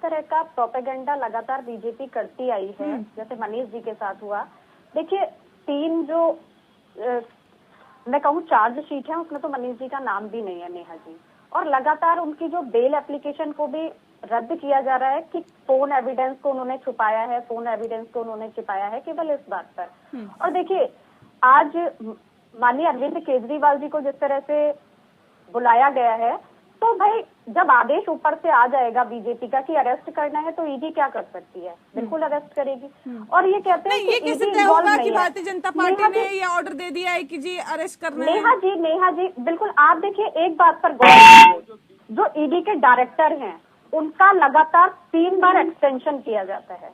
तरह का प्रोपेगेंडा लगातार बीजेपी करती आई है, जैसे मनीष जी के साथ हुआ। देखिए, तीन जो मैं कहूँ चार्जशीट है, उसमें तो मनीष जी का नाम भी नहीं है, नेहा जी। और लगातार उनकी जो बेल एप्लीकेशन को भी रद्द किया जा रहा है कि फोन एविडेंस को उन्होंने छुपाया है, फोन एविडेंस को उन्होंने छिपाया है, केवल इस बात पर। और देखिए, आज माननीय अरविंद केजरीवाल जी को जिस तरह से बुलाया गया है, तो भाई जब आदेश ऊपर से आ जाएगा बीजेपी का कि अरेस्ट करना है, तो ईडी क्या कर सकती है? बिल्कुल अरेस्ट करेगी। और ये कहते हैं ये कैसे तय होगा कि भारतीय जनता पार्टी ने ये ऑर्डर दे दिया है कि जी अरेस्ट करना है? नेहा जी बिल्कुल। आप देखिए, एक बात पर गौर कीजिए, जो ईडी के डायरेक्टर हैं उनका लगातार 3 बार एक्सटेंशन किया जाता है।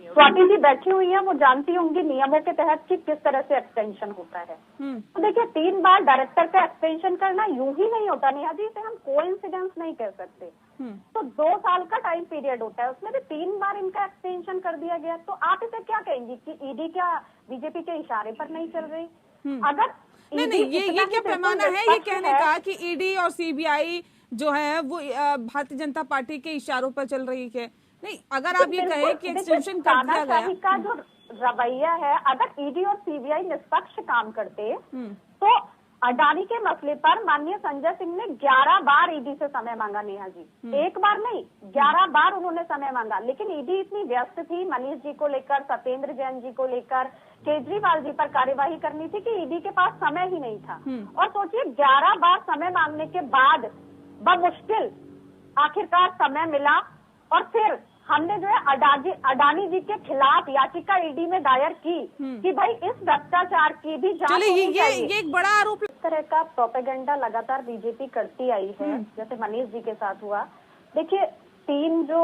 स्वाति जी बैठी हुई है, वो जानती होंगी नियमों के तहत कि किस तरह से एक्सटेंशन होता है। तो देखिए, 3 बार डायरेक्टर का एक्सटेंशन करना यूं ही नहीं होता नेहा जी, इसे हम कोइंसिडेंस नहीं कह सकते। तो 2 साल का टाइम पीरियड होता है, उसमें भी 3 बार इनका एक्सटेंशन कर दिया गया। तो आप इसे क्या कहेंगी कि ईडी क्या बीजेपी के इशारे पर नहीं चल रही? अगर नहीं, ये क्या पैमाना है ये कहने का कि ईडी और सीबीआई जो है वो भारतीय जनता पार्टी के इशारों पर चल रही है? नहीं, अगर आप ये कहें कि एक्सटेंशन कर दिया गया, का जो रवैया है, अगर ईडी और सीबीआई निष्पक्ष काम करते तो अडानी के मसले पर माननीय संजय सिंह ने 11 बार ईडी से समय मांगा नेहा जी। एक बार नहीं, 11 बार उन्होंने समय मांगा, लेकिन ईडी इतनी व्यस्त थी मनीष जी को लेकर, सत्येंद्र जैन जी को लेकर, केजरीवाल जी पर कार्यवाही करनी थी कि ईडी के पास समय ही नहीं था। और सोचिए, 11 बार समय मांगने के बाद बमुश्किल आखिरकार समय मिला, और फिर हमने जो है अडानी जी के खिलाफ याचिका ईडी में दायर की कि भाई इस भ्रष्टाचार की भी जांच होनी चाहिए। ये एक बड़ा आरोप। इस तरह का प्रोपेगेंडा लगातार बीजेपी करती आई है, जैसे मनीष जी के साथ हुआ। देखिए, 3 जो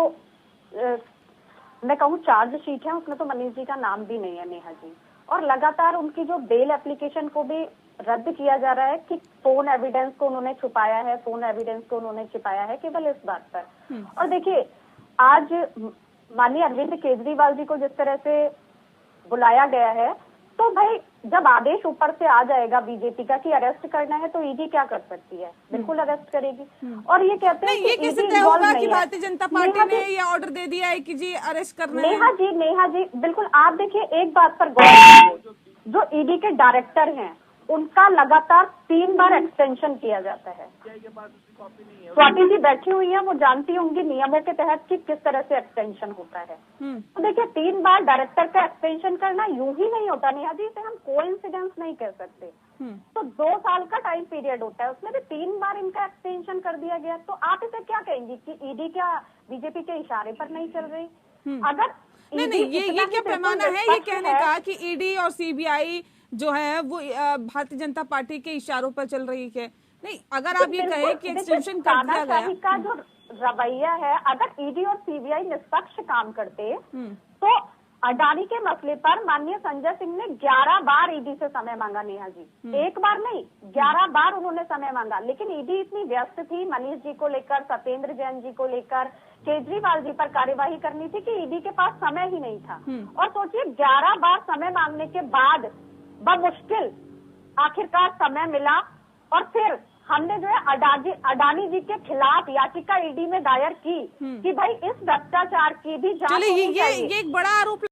मैं कहूँ चार्जशीट है, उसमें तो मनीष जी का नाम भी नहीं है, नेहा जी। और लगातार उनकी जो बेल एप्लीकेशन को भी रद्द किया जा रहा है कि फोन एविडेंस को उन्होंने छुपाया है, फोन एविडेंस को उन्होंने छिपाया है, केवल इस बात पर। और देखिए, आज माननीय अरविंद केजरीवाल जी को जिस तरह से बुलाया गया है, तो भाई जब आदेश ऊपर से आ जाएगा बीजेपी का कि अरेस्ट करना है, तो ईडी क्या कर सकती है? बिल्कुल अरेस्ट करेगी। और ये कहते हैं ये कैसे तय होगा कि भारतीय जनता पार्टी ने ये ऑर्डर दे दिया है कि जी अरेस्ट करना है? नेहा जी बिल्कुल। आप देखिए, एक बात पर गौर कीजिए, जो ईडी के डायरेक्टर हैं उनका लगातार 3 बार एक्सटेंशन किया जाता है। स्वाति जी बैठी हुई है, वो जानती होंगी नियमों के तहत कि किस तरह से एक्सटेंशन होता है। तो देखिए, 3 बार डायरेक्टर का एक्सटेंशन करना यूं ही नहीं होता नेहा जी, इसे हम कोइंसिडेंस नहीं कह सकते। तो 2 साल का टाइम पीरियड होता है, उसमें भी 3 बार इनका एक्सटेंशन कर दिया गया। तो आप इसे क्या कहेंगी कि ईडी क्या बीजेपी के इशारे पर नहीं चल रही? अगर नहीं, ये क्या पैमाना है ये कहने का कि ईडी और सीबीआई जो है वो भारतीय जनता पार्टी के इशारों पर चल रही है? नहीं, अगर आप ये कहें कि एक्सटेंशन कर दिया गया, का जो रवैया है, अगर ईडी और सीबीआई निष्पक्ष काम करते तो अडानी के मसले पर माननीय संजय सिंह ने 11 बार ईडी से समय मांगा नेहा जी। एक बार नहीं, 11 बार उन्होंने समय मांगा, लेकिन ईडी इतनी व्यस्त थी मनीष जी को लेकर, सत्येंद्र जैन जी को लेकर, केजरीवाल जी पर कार्यवाही करनी थी कि ईडी के पास समय ही नहीं था। और सोचिए, 11 बार समय मांगने के बाद बमुश्किल आखिरकार समय मिला, और फिर हमने जो है अडानी जी के खिलाफ याचिका ईडी में दायर की कि भाई इस भ्रष्टाचार की भी जांच होनी चाहिए। ये एक बड़ा आरोप।